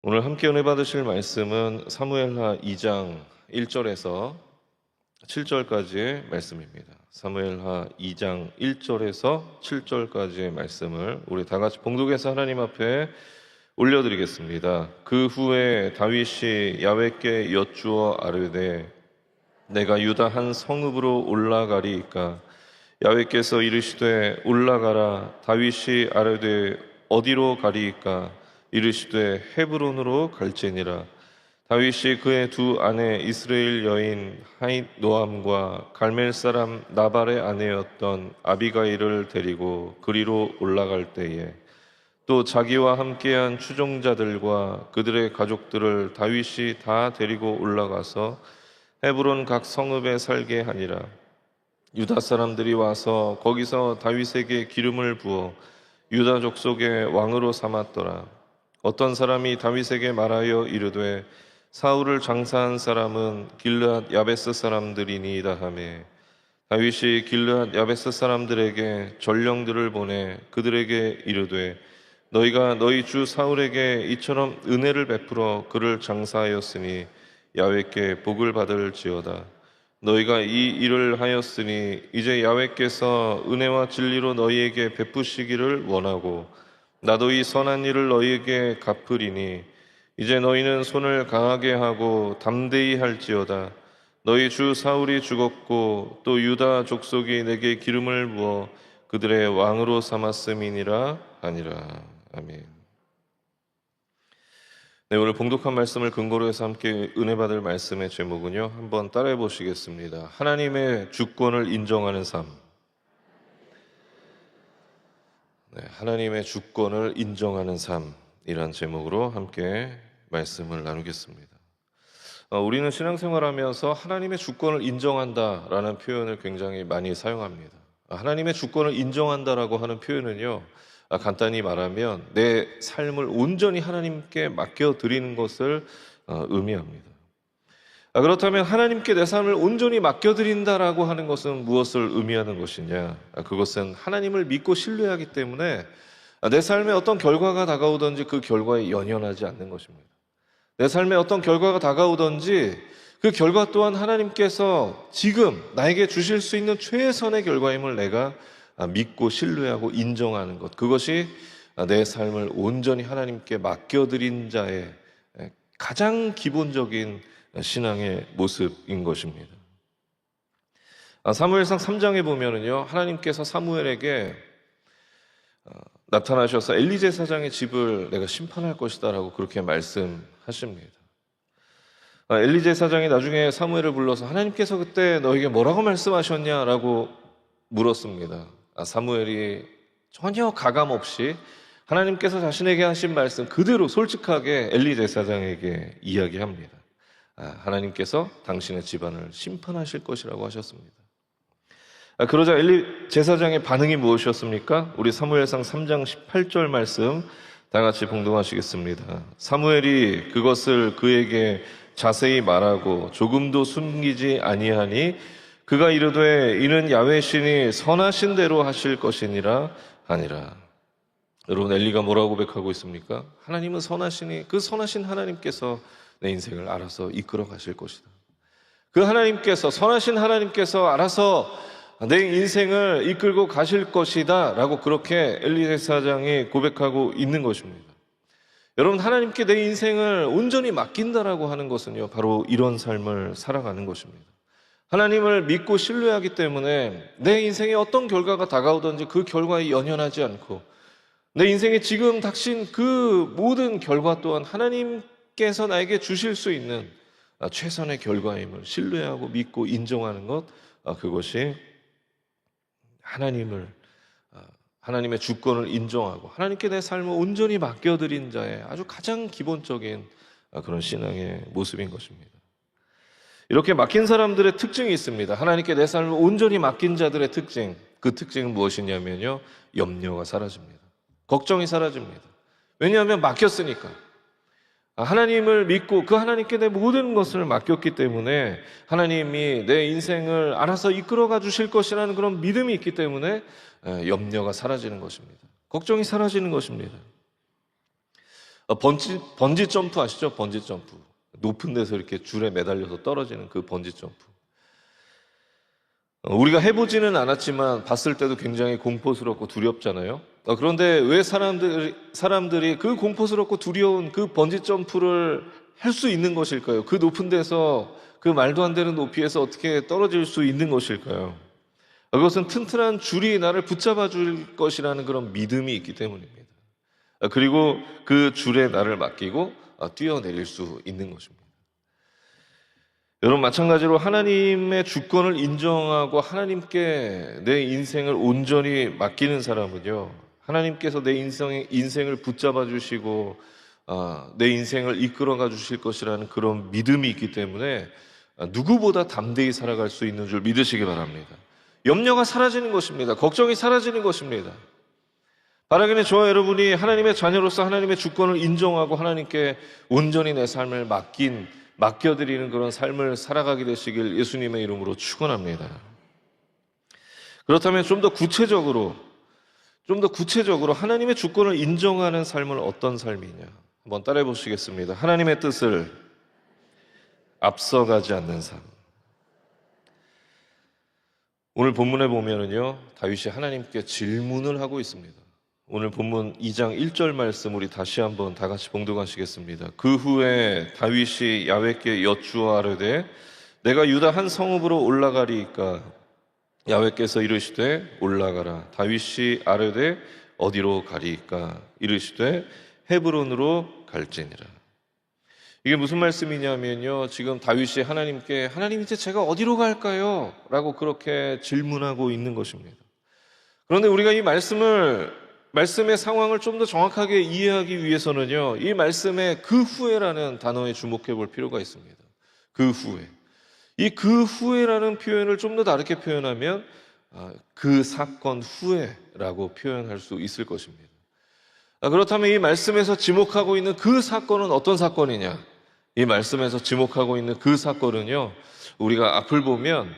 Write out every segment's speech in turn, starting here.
오늘 함께 은혜 받으실 말씀은 사무엘하 2장 1절에서 7절까지의 말씀입니다. 사무엘하 2장 1절에서 7절까지의 말씀을 우리 다 같이 봉독해서 하나님 앞에 올려드리겠습니다. 그 후에 다윗이 야훼께 여쭈어 아뢰되 내가 유다 한 성읍으로 올라가리이까 야훼께서 이르시되 올라가라. 다윗이 아뢰되 어디로 가리이까 이르시되 헤브론으로 갈지니라. 다윗이 그의 두 아내 이스라엘 여인 하잇노암과 갈멜 사람 나발의 아내였던 아비가일을 데리고 그리로 올라갈 때에 또 자기와 함께한 추종자들과 그들의 가족들을 다윗이 다 데리고 올라가서 헤브론 각 성읍에 살게 하니라. 유다 사람들이 와서 거기서 다윗에게 기름을 부어 유다 족속의 왕으로 삼았더라. 어떤 사람이 다윗에게 말하여 이르되 사울을 장사한 사람은 길르앗 야베스 사람들이니이다 하매 다윗이 길르앗 야베스 사람들에게 전령들을 보내 그들에게 이르되 너희가 너희 주 사울에게 이처럼 은혜를 베풀어 그를 장사하였으니 야훼께 복을 받을지어다. 너희가 이 일을 하였으니 이제 야훼께서 은혜와 진리로 너희에게 베푸시기를 원하고 나도 이 선한 일을 너희에게 갚으리니 이제 너희는 손을 강하게 하고 담대히 할지어다. 너희 주 사울이 죽었고 또 유다 족속이 내게 기름을 부어 그들의 왕으로 삼았음이니라 하니라. 아멘. 네, 오늘 봉독한 말씀을 근거로 해서 함께 은혜 받을 말씀의 제목은요, 한번 따라해 보시겠습니다. 하나님의 주권을 인정하는 삶. 네, 하나님의 주권을 인정하는 삶이란 제목으로 함께 말씀을 나누겠습니다. 우리는 신앙생활하면서 하나님의 주권을 인정한다라는 표현을 굉장히 많이 사용합니다. 하나님의 주권을 인정한다라고 하는 표현은요, 간단히 말하면 내 삶을 온전히 하나님께 맡겨드리는 것을 의미합니다. 그렇다면 하나님께 내 삶을 온전히 맡겨드린다라고 하는 것은 무엇을 의미하는 것이냐? 그것은 하나님을 믿고 신뢰하기 때문에 내 삶에 어떤 결과가 다가오든지 그 결과에 연연하지 않는 것입니다. 내 삶에 어떤 결과가 다가오든지 그 결과 또한 하나님께서 지금 나에게 주실 수 있는 최선의 결과임을 내가 믿고 신뢰하고 인정하는 것, 그것이 내 삶을 온전히 하나님께 맡겨드린 자의 가장 기본적인 신앙의 모습인 것입니다. 사무엘상 3장에 보면은요, 하나님께서 사무엘에게 나타나셔서 엘리 제사장의 집을 내가 심판할 것이다 라고 그렇게 말씀하십니다. 엘리 제사장이 나중에 사무엘을 불러서 하나님께서 그때 너에게 뭐라고 말씀하셨냐라고 물었습니다. 사무엘이 전혀 가감 없이 하나님께서 자신에게 하신 말씀 그대로 솔직하게 엘리 제사장에게 이야기합니다. 하나님께서 당신의 집안을 심판하실 것이라고 하셨습니다. 그러자 엘리 제사장의 반응이 무엇이었습니까? 우리 사무엘상 3장 18절 말씀 다 같이 봉독하시겠습니다. 사무엘이 그것을 그에게 자세히 말하고 조금도 숨기지 아니하니 그가 이르되 이는 야훼 신이 선하신 대로 하실 것이니라 하니라. 여러분, 엘리가 뭐라고 고백하고 있습니까? 하나님은 선하시니 그 선하신 하나님께서 내 인생을 알아서 이끌어 가실 것이다. 그 하나님께서, 선하신 하나님께서 알아서 내 인생을 이끌고 가실 것이다 라고 그렇게 엘리 제사장이 고백하고 있는 것입니다. 여러분, 하나님께 내 인생을 온전히 맡긴다라고 하는 것은요, 바로 이런 삶을 살아가는 것입니다. 하나님을 믿고 신뢰하기 때문에 내 인생에 어떤 결과가 다가오든지 그 결과에 연연하지 않고 내 인생에 지금 닥친 그 모든 결과 또한 하나님께서 나에게 주실 수 있는 최선의 결과임을 신뢰하고 믿고 인정하는 것, 그것이 하나님의 주권을 인정하고 하나님께 내 삶을 온전히 맡겨드린 자의 아주 가장 기본적인 그런 신앙의 모습인 것입니다. 이렇게 맡긴 사람들의 특징이 있습니다. 하나님께 내 삶을 온전히 맡긴 자들의 특징, 그 특징은 무엇이냐면요, 염려가 사라집니다. 걱정이 사라집니다. 왜냐하면 맡겼으니까. 하나님을 믿고 그 하나님께 내 모든 것을 맡겼기 때문에 하나님이 내 인생을 알아서 이끌어가 주실 것이라는 그런 믿음이 있기 때문에 염려가 사라지는 것입니다. 걱정이 사라지는 것입니다. 번지 점프 아시죠? 번지 점프. 높은 데서 이렇게 줄에 매달려서 떨어지는 그 번지 점프. 우리가 해보지는 않았지만 봤을 때도 굉장히 공포스럽고 두렵잖아요. 그런데 왜 사람들이 그 공포스럽고 두려운 그 번지 점프를 할 수 있는 것일까요? 그 높은 데서 그 말도 안 되는 높이에서 어떻게 떨어질 수 있는 것일까요? 그것은 튼튼한 줄이 나를 붙잡아 줄 것이라는 그런 믿음이 있기 때문입니다. 그리고 그 줄에 나를 맡기고 뛰어내릴 수 있는 것입니다. 여러분, 마찬가지로 하나님의 주권을 인정하고 하나님께 내 인생을 온전히 맡기는 사람은요, 하나님께서 내 인생을 붙잡아 주시고 내 인생을 이끌어가 주실 것이라는 그런 믿음이 있기 때문에 누구보다 담대히 살아갈 수 있는 줄 믿으시기 바랍니다. 염려가 사라지는 것입니다. 걱정이 사라지는 것입니다. 바라기는 저와 여러분이 하나님의 자녀로서 하나님의 주권을 인정하고 하나님께 온전히 내 삶을 맡겨드리는 그런 삶을 살아가게 되시길 예수님의 이름으로 축원합니다. 그렇다면 좀 더 구체적으로 하나님의 주권을 인정하는 삶은 어떤 삶이냐? 한번 따라해 보시겠습니다. 하나님의 뜻을 앞서가지 않는 삶. 오늘 본문에 보면은요, 다윗이 하나님께 질문을 하고 있습니다. 오늘 본문 2장 1절 말씀 우리 다시 한번 다 같이 봉독하시겠습니다. 그 후에 다윗이 야훼께 여쭈아르되 내가 유다 한 성읍으로 올라가리이까 야훼께서 이르시되 올라가라. 다윗이 아르되 어디로 가리이까 이르시되 헤브론으로 갈지니라. 이게 무슨 말씀이냐면요, 지금 다윗이 하나님께 하나님 이제 제가 어디로 갈까요? 라고 그렇게 질문하고 있는 것입니다. 그런데 우리가 이 말씀의 상황을 좀 더 정확하게 이해하기 위해서는요, 이 말씀의 그 후에라는 단어에 주목해 볼 필요가 있습니다. 그 후에. 이 그 후에라는 표현을 좀 더 다르게 표현하면 그 사건 후에라고 표현할 수 있을 것입니다. 그렇다면 이 말씀에서 지목하고 있는 그 사건은 어떤 사건이냐? 이 말씀에서 지목하고 있는 그 사건은요, 우리가 앞을 보면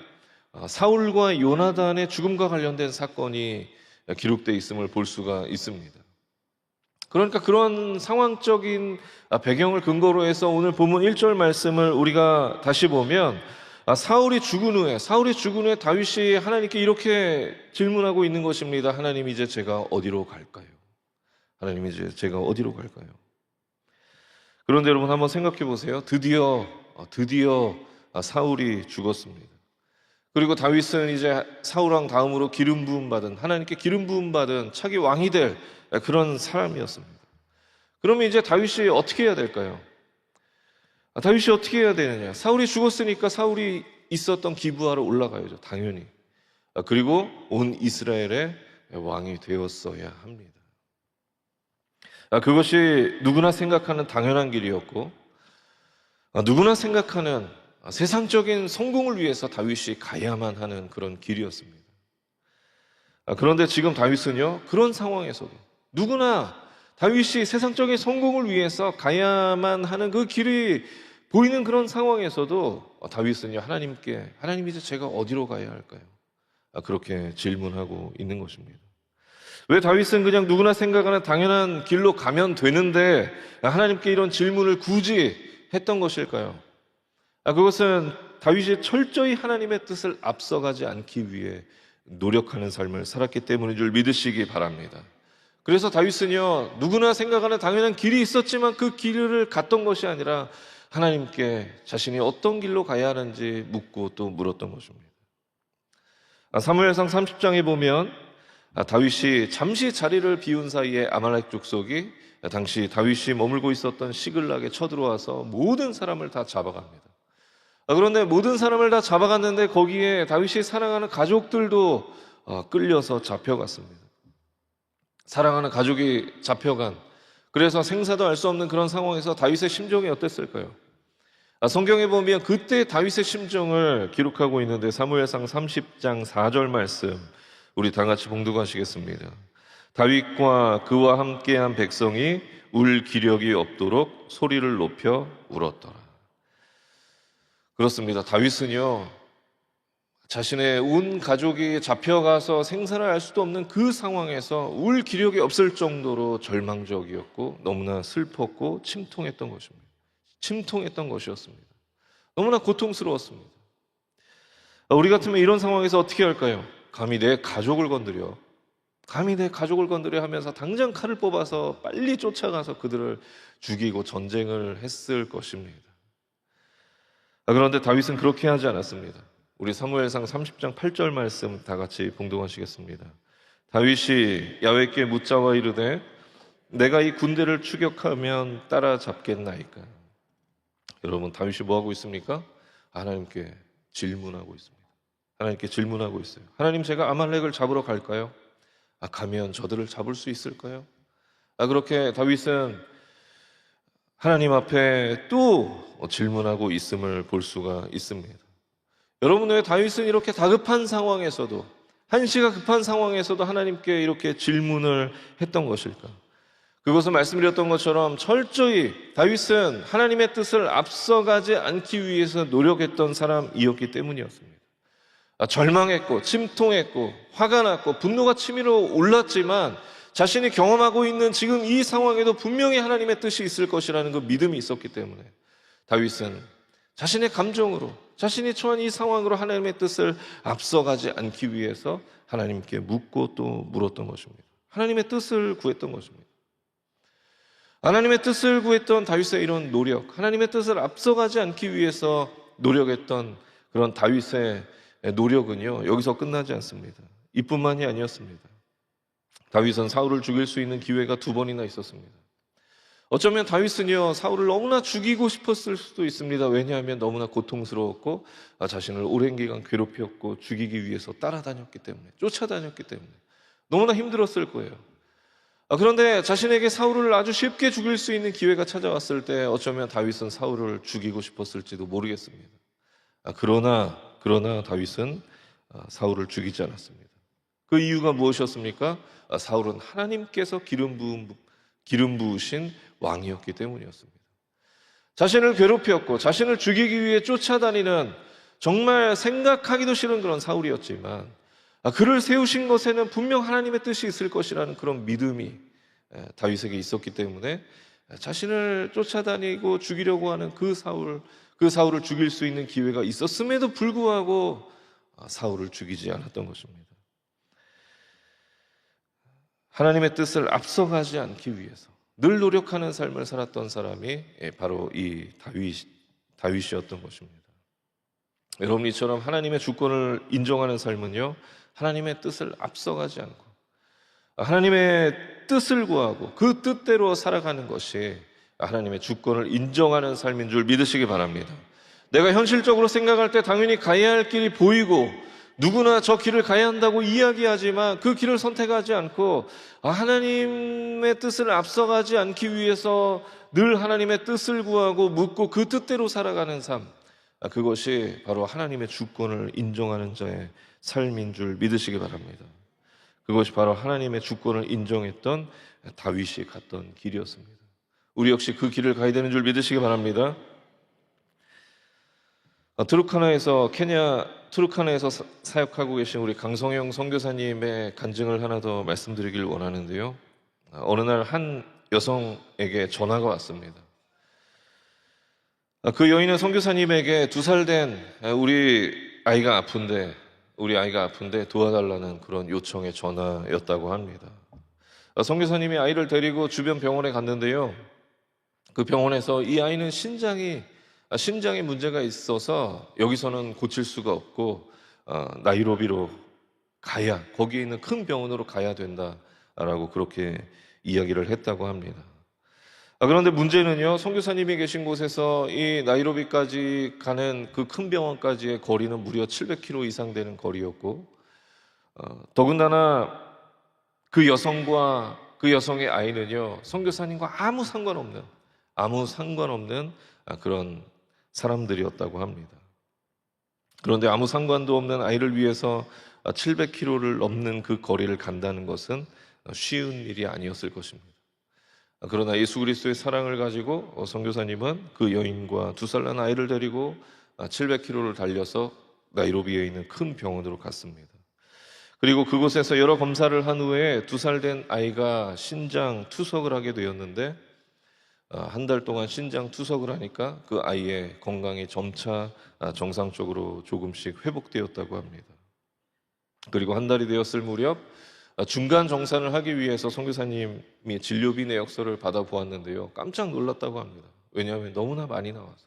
사울과 요나단의 죽음과 관련된 사건이 기록되어 있음을 볼 수가 있습니다. 그러니까 그런 상황적인 배경을 근거로 해서 오늘 본문 1절 말씀을 우리가 다시 보면 사울이 죽은 후에 다윗이 하나님께 이렇게 질문하고 있는 것입니다. 하나님 이제 제가 어디로 갈까요? 하나님 이제 제가 어디로 갈까요? 그런데 여러분 한번 생각해 보세요. 드디어 사울이 죽었습니다. 그리고 다윗은 이제 사울왕 다음으로 하나님께 기름 부음 받은 차기 왕이 될 그런 사람이었습니다. 그러면 이제 다윗이 어떻게 해야 될까요? 다윗이 어떻게 해야 되느냐? 사울이 죽었으니까 사울이 있었던 기브아로 올라가야죠, 당연히. 그리고 온 이스라엘의 왕이 되었어야 합니다. 그것이 누구나 생각하는 당연한 길이었고, 누구나 생각하는 세상적인 성공을 위해서 다윗이 가야만 하는 그런 길이었습니다. 그런데 지금 다윗은요, 그런 상황에서도 누구나 다윗이 세상적인 성공을 위해서 가야만 하는 그 길이 보이는 그런 상황에서도 다윗은요, 하나님 이제 제가 어디로 가야 할까요? 그렇게 질문하고 있는 것입니다. 왜 다윗은 그냥 누구나 생각하는 당연한 길로 가면 되는데 하나님께 이런 질문을 굳이 했던 것일까요? 그것은 다윗이 철저히 하나님의 뜻을 앞서가지 않기 위해 노력하는 삶을 살았기 때문인 줄 믿으시기 바랍니다. 그래서 다윗은요, 누구나 생각하는 당연한 길이 있었지만 그 길을 갔던 것이 아니라 하나님께 자신이 어떤 길로 가야 하는지 묻고 또 물었던 것입니다. 사무엘상 30장에 보면 다윗이 잠시 자리를 비운 사이에 아말렉 족속이 당시 다윗이 머물고 있었던 시글락에 쳐들어와서 모든 사람을 다 잡아갑니다. 그런데 모든 사람을 다 잡아갔는데 거기에 다윗이 사랑하는 가족들도 끌려서 잡혀갔습니다. 사랑하는 가족이 잡혀간, 그래서 생사도 알 수 없는 그런 상황에서 다윗의 심정이 어땠을까요? 성경에 보면 그때 다윗의 심정을 기록하고 있는데 사무엘상 30장 4절 말씀 우리 다 같이 봉독하시겠습니다. 다윗과 그와 함께한 백성이 울 기력이 없도록 소리를 높여 울었더라. 그렇습니다. 다윗은요, 자신의 온 가족이 잡혀가서 생사를 알 수도 없는 그 상황에서 울 기력이 없을 정도로 절망적이었고 너무나 슬펐고 침통했던 것입니다. 침통했던 것이었습니다. 너무나 고통스러웠습니다. 우리 같으면 이런 상황에서 어떻게 할까요? 감히 내 가족을 건드려 하면서 당장 칼을 뽑아서 빨리 쫓아가서 그들을 죽이고 전쟁을 했을 것입니다. 그런데 다윗은 그렇게 하지 않았습니다. 우리 사무엘상 30장 8절 말씀 다 같이 봉독하시겠습니다. 다윗이 야훼께 묻자와 이르되 내가 이 군대를 추격하면 따라잡겠나이까. 여러분, 다윗이 뭐하고 있습니까? 하나님께 질문하고 있습니다. 하나님께 질문하고 있어요. 하나님, 제가 아말렉을 잡으러 갈까요? 가면 저들을 잡을 수 있을까요? 그렇게 다윗은 하나님 앞에 또 질문하고 있음을 볼 수가 있습니다. 여러분, 왜 다윗은 이렇게 다급한 상황에서도, 한시가 급한 상황에서도 하나님께 이렇게 질문을 했던 것일까? 그것은 말씀드렸던 것처럼 철저히 다윗은 하나님의 뜻을 앞서가지 않기 위해서 노력했던 사람이었기 때문이었습니다. 절망했고 침통했고 화가 났고 분노가 치밀어 올랐지만 자신이 경험하고 있는 지금 이 상황에도 분명히 하나님의 뜻이 있을 것이라는 그 믿음이 있었기 때문에 다윗은 자신의 감정으로, 자신이 처한 이 상황으로 하나님의 뜻을 앞서가지 않기 위해서 하나님께 묻고 또 물었던 것입니다. 하나님의 뜻을 구했던 것입니다. 하나님의 뜻을 구했던 다윗의 이런 노력, 하나님의 뜻을 앞서가지 않기 위해서 노력했던 그런 다윗의 노력은요, 여기서 끝나지 않습니다. 이뿐만이 아니었습니다. 다윗은 사울을 죽일 수 있는 기회가 2번이나 있었습니다. 어쩌면 다윗은요, 사울을 너무나 죽이고 싶었을 수도 있습니다. 왜냐하면 너무나 고통스러웠고 자신을 오랜 기간 괴롭혔고 죽이기 위해서 따라다녔기 때문에, 쫓아다녔기 때문에 너무나 힘들었을 거예요. 그런데 자신에게 사울을 아주 쉽게 죽일 수 있는 기회가 찾아왔을 때 어쩌면 다윗은 사울을 죽이고 싶었을지도 모르겠습니다. 그러나 다윗은 사울을 죽이지 않았습니다. 그 이유가 무엇이었습니까? 사울은 하나님께서 기름 부으신 왕이었기 때문이었습니다. 자신을 괴롭혔고 자신을 죽이기 위해 쫓아다니는 정말 생각하기도 싫은 그런 사울이었지만 그를 세우신 것에는 분명 하나님의 뜻이 있을 것이라는 그런 믿음이 다윗에게 있었기 때문에 자신을 쫓아다니고 죽이려고 하는 그 사울을 죽일 수 있는 기회가 있었음에도 불구하고 사울을 죽이지 않았던 것입니다. 하나님의 뜻을 앞서가지 않기 위해서 늘 노력하는 삶을 살았던 사람이 바로 이 다윗이었던 것입니다. 여러분, 이처럼 하나님의 주권을 인정하는 삶은요, 하나님의 뜻을 앞서가지 않고 하나님의 뜻을 구하고 그 뜻대로 살아가는 것이 하나님의 주권을 인정하는 삶인 줄 믿으시기 바랍니다. 내가 현실적으로 생각할 때 당연히 가야 할 길이 보이고 누구나 저 길을 가야 한다고 이야기하지만 그 길을 선택하지 않고 하나님의 뜻을 앞서가지 않기 위해서 늘 하나님의 뜻을 구하고 묻고 그 뜻대로 살아가는 삶, 그것이 바로 하나님의 주권을 인정하는 자의 삶인 줄 믿으시기 바랍니다. 그것이 바로 하나님의 주권을 인정했던 다윗이 갔던 길이었습니다. 우리 역시 그 길을 가야 되는 줄 믿으시기 바랍니다. 케냐 투르카나에서 사역하고 계신 우리 강성영 선교사님의 간증을 하나 더 말씀드리길 원하는데요. 어느 날 한 여성에게 전화가 왔습니다. 그 여인은 선교사님에게 2살 된 우리 아이가 아픈데 도와달라는 그런 요청의 전화였다고 합니다. 선교사님이 아이를 데리고 주변 병원에 갔는데요. 그 병원에서 이 아이는 신장에 문제가 있어서 여기서는 고칠 수가 없고 나이로비로 거기에 있는 큰 병원으로 가야 된다라고 그렇게 이야기를 했다고 합니다. 그런데 문제는요, 선교사님이 계신 곳에서 이 나이로비까지 가는 그 큰 병원까지의 거리는 무려 700km 이상 되는 거리였고, 더군다나 그 여성과 그 여성의 아이는요, 선교사님과 아무 상관없는 그런 사람들이었다고 합니다. 그런데 아무 상관도 없는 아이를 위해서 700km를 넘는 그 거리를 간다는 것은 쉬운 일이 아니었을 것입니다. 그러나 예수 그리스도의 사랑을 가지고 선교사님은 그 여인과 2살 난 아이를 데리고 700km를 달려서 나이로비에 있는 큰 병원으로 갔습니다. 그리고 그곳에서 여러 검사를 한 후에 2살 된 아이가 신장 투석을 하게 되었는데, 한 달 동안 신장 투석을 하니까 그 아이의 건강이 점차 정상적으로 조금씩 회복되었다고 합니다. 그리고 한 달이 되었을 무렵 중간 정산을 하기 위해서 선교사님이 진료비 내역서를 받아보았는데요, 깜짝 놀랐다고 합니다. 왜냐하면 너무나 많이 나와서.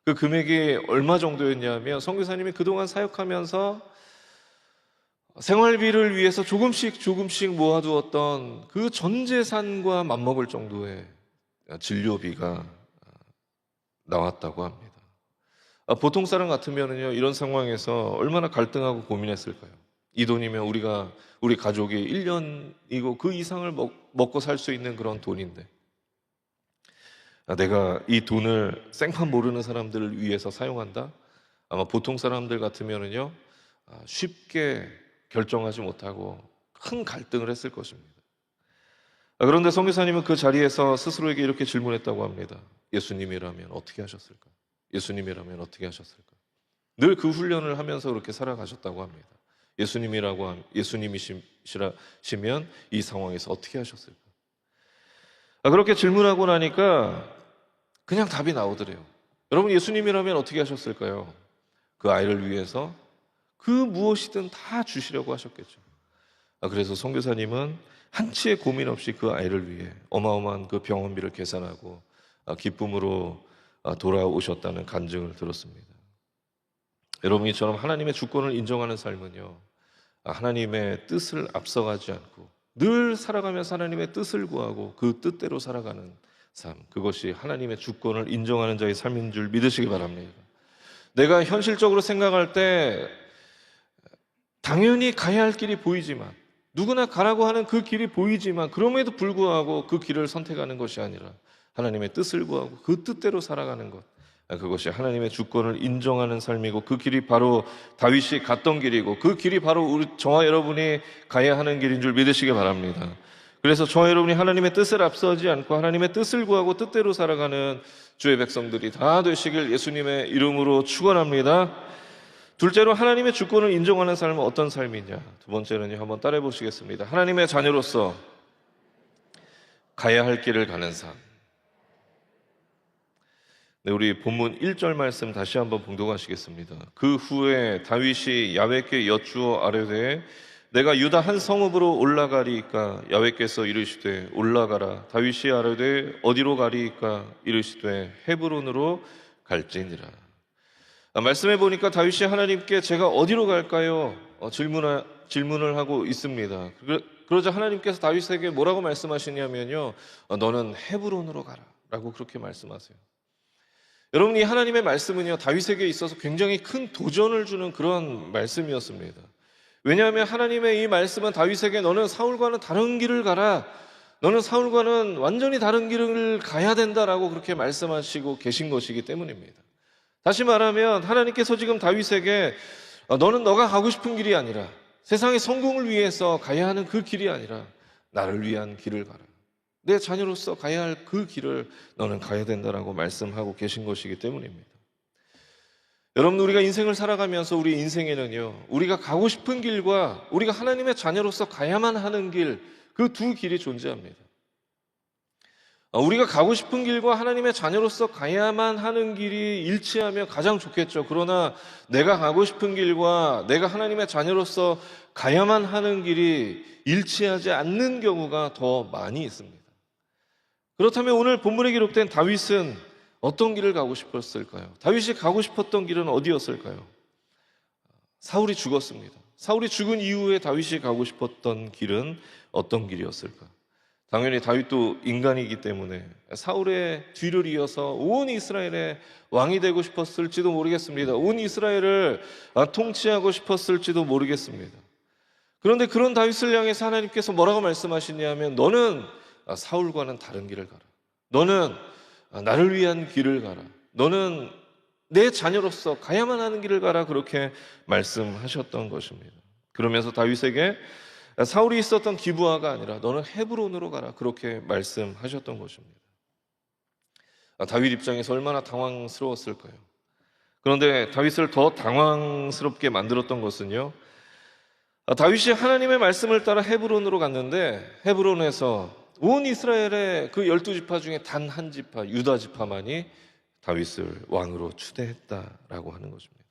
그 금액이 얼마 정도였냐면 선교사님이 그동안 사역하면서 생활비를 위해서 조금씩 모아두었던 그 전 재산과 맞먹을 정도의 진료비가 나왔다고 합니다. 보통 사람 같으면요, 이런 상황에서 얼마나 갈등하고 고민했을까요? 이 돈이면 우리 가족이 1년이고 그 이상을 먹고 살 수 있는 그런 돈인데, 내가 이 돈을 생판 모르는 사람들을 위해서 사용한다? 아마 보통 사람들 같으면요, 쉽게 결정하지 못하고 큰 갈등을 했을 것입니다. 그런데 선교사님은 그 자리에서 스스로에게 이렇게 질문했다고 합니다. 예수님이라면 어떻게 하셨을까? 예수님이라면 어떻게 하셨을까? 늘 그 훈련을 하면서 그렇게 살아가셨다고 합니다. 예수님이시면 이 상황에서 어떻게 하셨을까? 그렇게 질문하고 나니까 그냥 답이 나오더래요. 여러분, 예수님이라면 어떻게 하셨을까요? 그 아이를 위해서 그 무엇이든 다 주시려고 하셨겠죠. 그래서 선교사님은 한치의 고민 없이 그 아이를 위해 어마어마한 그 병원비를 계산하고 기쁨으로 돌아오셨다는 간증을 들었습니다. 여러분, 이처럼 하나님의 주권을 인정하는 삶은요, 하나님의 뜻을 앞서가지 않고 늘 살아가면서 하나님의 뜻을 구하고 그 뜻대로 살아가는 삶, 그것이 하나님의 주권을 인정하는 자의 삶인 줄 믿으시기 바랍니다. 내가 현실적으로 생각할 때 당연히 가야 할 길이 보이지만, 누구나 가라고 하는 그 길이 보이지만, 그럼에도 불구하고 그 길을 선택하는 것이 아니라 하나님의 뜻을 구하고 그 뜻대로 살아가는 것, 그것이 하나님의 주권을 인정하는 삶이고, 그 길이 바로 다윗이 갔던 길이고, 그 길이 바로 저와 여러분이 가야 하는 길인 줄 믿으시기 바랍니다. 그래서 저와 여러분이 하나님의 뜻을 앞서지 않고 하나님의 뜻을 구하고 뜻대로 살아가는 주의 백성들이 다 되시길 예수님의 이름으로 축원합니다. 둘째로, 하나님의 주권을 인정하는 삶은 어떤 삶이냐? 두 번째는요, 한번 따라해 보시겠습니다. 하나님의 자녀로서 가야 할 길을 가는 삶. 네, 우리 본문 1절 말씀 다시 한번 봉독하시겠습니다. 그 후에 다윗이 야훼께 여쭈어 아뢰되 내가 유다 한 성읍으로 올라가리이까? 야훼께서 이르시되 올라가라. 다윗이 아뢰되 어디로 가리이까? 이르시되 헤브론으로 갈지니라. 말씀해 보니까 다윗이 하나님께 제가 어디로 갈까요? 질문을 하고 있습니다. 그러자 하나님께서 다윗에게 뭐라고 말씀하시냐면요, 너는 헤브론으로 가라 라고 그렇게 말씀하세요. 여러분, 이 하나님의 말씀은요, 다윗에게 있어서 굉장히 큰 도전을 주는 그런 말씀이었습니다. 왜냐하면 하나님의 이 말씀은 다윗에게 너는 사울과는 다른 길을 가라, 너는 사울과는 완전히 다른 길을 가야 된다라고 그렇게 말씀하시고 계신 것이기 때문입니다. 다시 말하면 하나님께서 지금 다윗에게 너는 너가 가고 싶은 길이 아니라, 세상의 성공을 위해서 가야 하는 그 길이 아니라 나를 위한 길을 가라, 내 자녀로서 가야 할 그 길을 너는 가야 된다라고 말씀하고 계신 것이기 때문입니다. 여러분, 우리가 인생을 살아가면서 우리 인생에는요, 우리가 가고 싶은 길과 우리가 하나님의 자녀로서 가야만 하는 길, 그 두 길이 존재합니다. 우리가 가고 싶은 길과 하나님의 자녀로서 가야만 하는 길이 일치하면 가장 좋겠죠. 그러나 내가 가고 싶은 길과 내가 하나님의 자녀로서 가야만 하는 길이 일치하지 않는 경우가 더 많이 있습니다. 그렇다면 오늘 본문에 기록된 다윗은 어떤 길을 가고 싶었을까요? 다윗이 가고 싶었던 길은 어디였을까요? 사울이 죽었습니다. 사울이 죽은 이후에 다윗이 가고 싶었던 길은 어떤 길이었을까? 당연히 다윗도 인간이기 때문에 사울의 뒤를 이어서 온 이스라엘의 왕이 되고 싶었을지도 모르겠습니다. 온 이스라엘을 통치하고 싶었을지도 모르겠습니다. 그런데 그런 다윗을 향해서 하나님께서 뭐라고 말씀하시냐면, 너는 사울과는 다른 길을 가라. 너는 나를 위한 길을 가라. 너는 내 자녀로서 가야만 하는 길을 가라. 그렇게 말씀하셨던 것입니다. 그러면서 다윗에게 사울이 있었던 기브아가 아니라 너는 헤브론으로 가라, 그렇게 말씀하셨던 것입니다. 다윗 입장에서 얼마나 당황스러웠을까요? 그런데 다윗을 더 당황스럽게 만들었던 것은요, 다윗이 하나님의 말씀을 따라 헤브론으로 갔는데 헤브론에서 온 이스라엘의 그 12지파 중에 단 한 지파, 유다 지파만이 다윗을 왕으로 추대했다라고 하는 것입니다.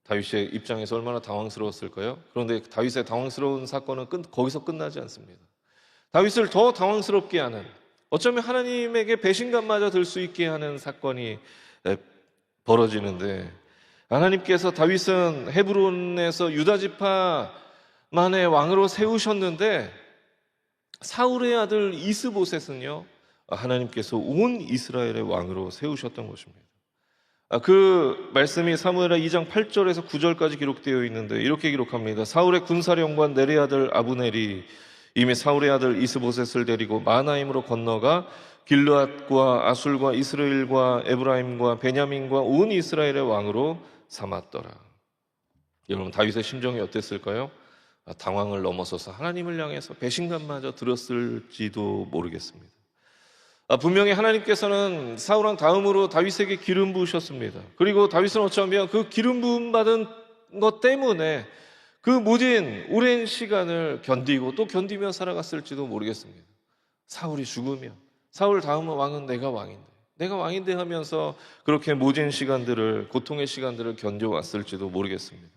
다윗의 입장에서 얼마나 당황스러웠을까요? 그런데 다윗의 당황스러운 사건은 거기서 끝나지 않습니다. 다윗을 더 당황스럽게 하는, 어쩌면 하나님에게 배신감마저 들 수 있게 하는 사건이 벌어지는데, 하나님께서 다윗은 헤브론에서 유다 지파만의 왕으로 세우셨는데 사울의 아들 이스보셋은요, 하나님께서 온 이스라엘의 왕으로 세우셨던 것입니다. 그 말씀이 사무엘하 2장 8절에서 9절까지 기록되어 있는데 이렇게 기록합니다. 사울의 군사령관 네리 아들 아브넬이 이미 사울의 아들 이스보셋을 데리고 마하나임으로 건너가 길르앗과 아술과 이스라엘과 에브라임과 베냐민과 온 이스라엘의 왕으로 삼았더라. 여러분, 다윗의 심정이 어땠을까요? 당황을 넘어서서 하나님을 향해서 배신감마저 들었을지도 모르겠습니다. 분명히 하나님께서는 사울왕 다음으로 다윗에게 기름 부으셨습니다. 그리고 다윗은 어쩌면 그 기름 부음 받은 것 때문에 그 모든 오랜 시간을 견디고 또 견디며 살아갔을지도 모르겠습니다. 사울이 죽으면, 사울 다음 왕은 내가 왕인데 하면서 그렇게 모진 시간들을, 고통의 시간들을 견뎌왔을지도 모르겠습니다.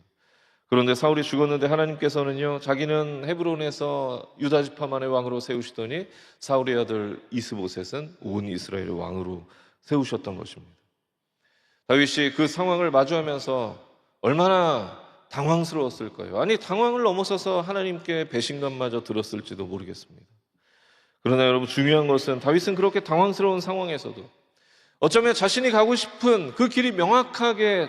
그런데 사울이 죽었는데 하나님께서는요, 자기는 헤브론에서 유다 지파만의 왕으로 세우시더니 사울의 아들 이스보셋은 온 이스라엘의 왕으로 세우셨던 것입니다. 다윗이 그 상황을 마주하면서 얼마나 당황스러웠을까요? 아니, 당황을 넘어서서 하나님께 배신감마저 들었을지도 모르겠습니다. 그러나 여러분, 중요한 것은 다윗은 그렇게 당황스러운 상황에서도 어쩌면 자신이 가고 싶은 그 길이 명확하게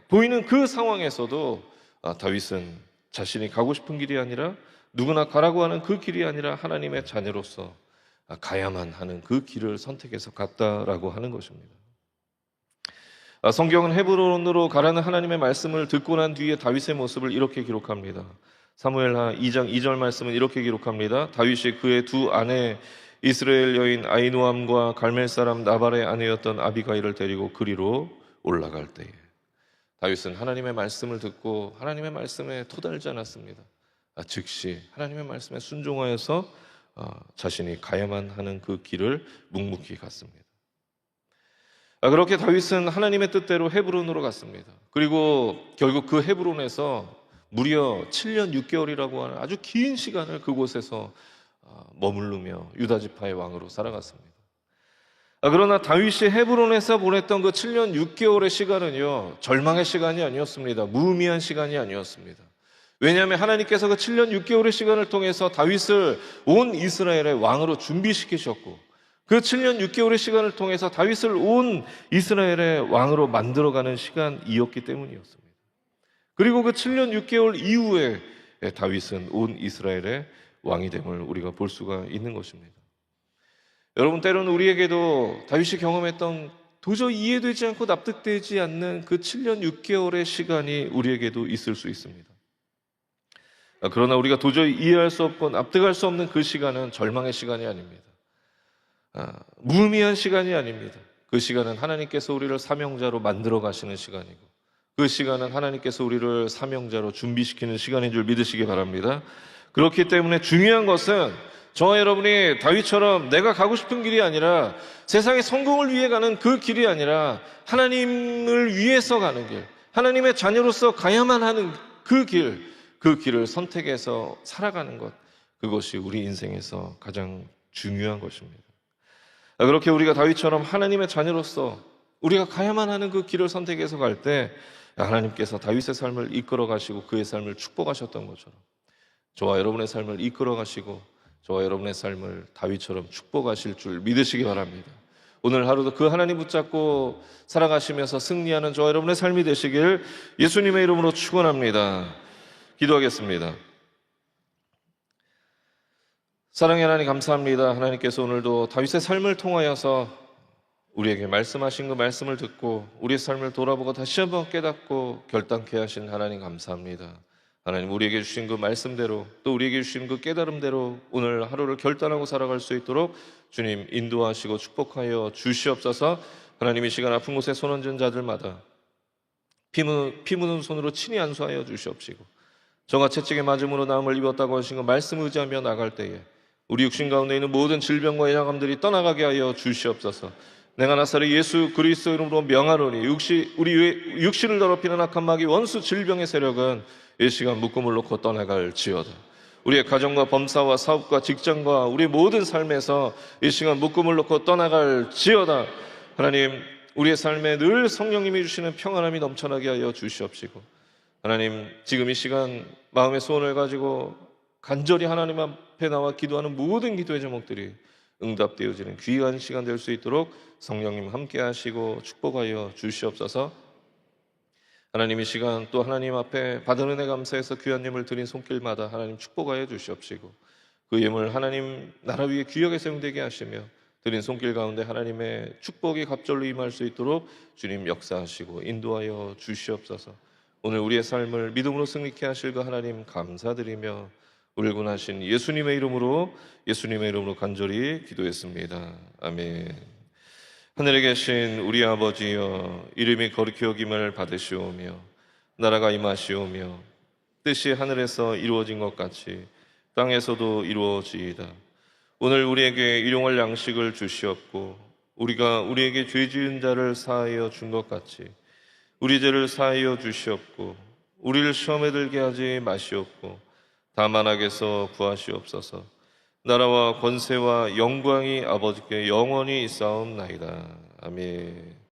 보이는 그 상황에서도 다윗은 자신이 가고 싶은 길이 아니라, 누구나 가라고 하는 그 길이 아니라 하나님의 자녀로서 가야만 하는 그 길을 선택해서 갔다라고 하는 것입니다. 성경은 헤브론으로 가라는 하나님의 말씀을 듣고 난 뒤에 다윗의 모습을 이렇게 기록합니다. 사무엘하 2장 2절 말씀은 이렇게 기록합니다. 다윗이 그의 두 아내 이스라엘 여인 아히노암과 갈멜 사람 나발의 아내였던 아비가일을 데리고 그리로 올라갈 때에, 다윗은 하나님의 말씀을 듣고 하나님의 말씀에 토달지 않았습니다. 즉시 하나님의 말씀에 순종하여서 자신이 가야만 하는 그 길을 묵묵히 갔습니다. 그렇게 다윗은 하나님의 뜻대로 헤브론으로 갔습니다. 그리고 결국 그 헤브론에서 무려 7년 6개월이라고 하는 아주 긴 시간을 그곳에서 머무르며 유다 지파의 왕으로 살아갔습니다. 그러나 다윗이 헤브론에서 보냈던 그 7년 6개월의 시간은요, 절망의 시간이 아니었습니다. 무의미한 시간이 아니었습니다. 왜냐하면 하나님께서 그 7년 6개월의 시간을 통해서 다윗을 온 이스라엘의 왕으로 준비시키셨고, 그 7년 6개월의 시간을 통해서 다윗을 온 이스라엘의 왕으로 만들어가는 시간이었기 때문이었습니다. 그리고 그 7년 6개월 이후에 다윗은 온 이스라엘의 왕이 됨을 우리가 볼 수가 있는 것입니다. 여러분, 때로는 우리에게도 다윗이 경험했던 도저히 이해되지 않고 납득되지 않는 그 7년 6개월의 시간이 우리에게도 있을 수 있습니다. 그러나 우리가 도저히 이해할 수 없고 납득할 수 없는 그 시간은 절망의 시간이 아닙니다. 무의미한 시간이 아닙니다. 그 시간은 하나님께서 우리를 사명자로 만들어 가시는 시간이고, 그 시간은 하나님께서 우리를 사명자로 준비시키는 시간인 줄 믿으시기 바랍니다. 그렇기 때문에 중요한 것은 저와 여러분이 다윗처럼 내가 가고 싶은 길이 아니라, 세상의 성공을 위해 가는 그 길이 아니라 하나님을 위해서 가는 길, 하나님의 자녀로서 가야만 하는 그 길을 선택해서 살아가는 것, 그것이 우리 인생에서 가장 중요한 것입니다. 그렇게 우리가 다윗처럼 하나님의 자녀로서 우리가 가야만 하는 그 길을 선택해서 갈 때 하나님께서 다윗의 삶을 이끌어 가시고 그의 삶을 축복하셨던 것처럼 저와 여러분의 삶을 이끌어 가시고 저와 여러분의 삶을 다윗처럼 축복하실 줄 믿으시기 바랍니다. 오늘 하루도 그 하나님 붙잡고 살아가시면서 승리하는 저와 여러분의 삶이 되시길 예수님의 이름으로 축원합니다. 기도하겠습니다. 사랑의 하나님, 감사합니다. 하나님께서 오늘도 다윗의 삶을 통하여서 우리에게 말씀하신 그 말씀을 듣고 우리의 삶을 돌아보고 다시 한번 깨닫고 결단케 하신 하나님, 감사합니다. 하나님, 우리에게 주신 그 말씀대로 또 우리에게 주신 그 깨달음대로 오늘 하루를 결단하고 살아갈 수 있도록 주님 인도하시고 축복하여 주시옵소서. 하나님, 이 시간 아픈 곳에 손 얹은 자들마다 피 묻은 손으로 친히 안수하여 주시옵시고 저가 채찍에 맞음으로 나음을 입었다고 하신 것 말씀 의지하며 나갈 때에 우리 육신 가운데 있는 모든 질병과 약함들이 떠나가게 하여 주시옵소서. 내가 나사렛 예수 그리스도 이름으로 명하노니 우리 육신을 더럽히는 악한 마귀 원수 질병의 세력은 이 시간 묶음을 놓고 떠나갈지어다. 우리의 가정과 범사와 사업과 직장과 우리 모든 삶에서 이 시간 묶음을 놓고 떠나갈지어다. 하나님, 우리의 삶에 늘 성령님이 주시는 평안함이 넘쳐나게 하여 주시옵시고 하나님, 지금 이 시간 마음의 소원을 가지고 간절히 하나님 앞에 나와 기도하는 모든 기도의 제목들이 응답되어지는 귀한 시간 될 수 있도록 성령님 함께 하시고 축복하여 주시옵소서. 하나님, 이 시간 또 하나님 앞에 받은 은혜 감사해서 귀한 예물 드린 손길마다 하나님 축복하여 주시옵시고 그 예물 하나님 나라 위에 귀하게 사용되게 하시며 드린 손길 가운데 하나님의 축복이 갑절로 임할 수 있도록 주님 역사하시고 인도하여 주시옵소서. 오늘 우리의 삶을 믿음으로 승리케 하실 그 하나님 감사드리며 우리를 구원하신 예수님의 이름으로 간절히 기도했습니다. 아멘. 하늘에 계신 우리 아버지여, 이름이 거룩히 여김을 받으시오며 나라가 임하시오며 뜻이 하늘에서 이루어진 것 같이 땅에서도 이루어지이다. 오늘 우리에게 일용할 양식을 주시옵고 우리가 우리에게 죄 지은 자를 사하여 준 것 같이 우리 죄를 사하여 주시옵고 우리를 시험에 들게 하지 마시옵고 다만 악에서 구하시옵소서. 나라와 권세와 영광이 아버지께 영원히 있사옵나이다. 아멘.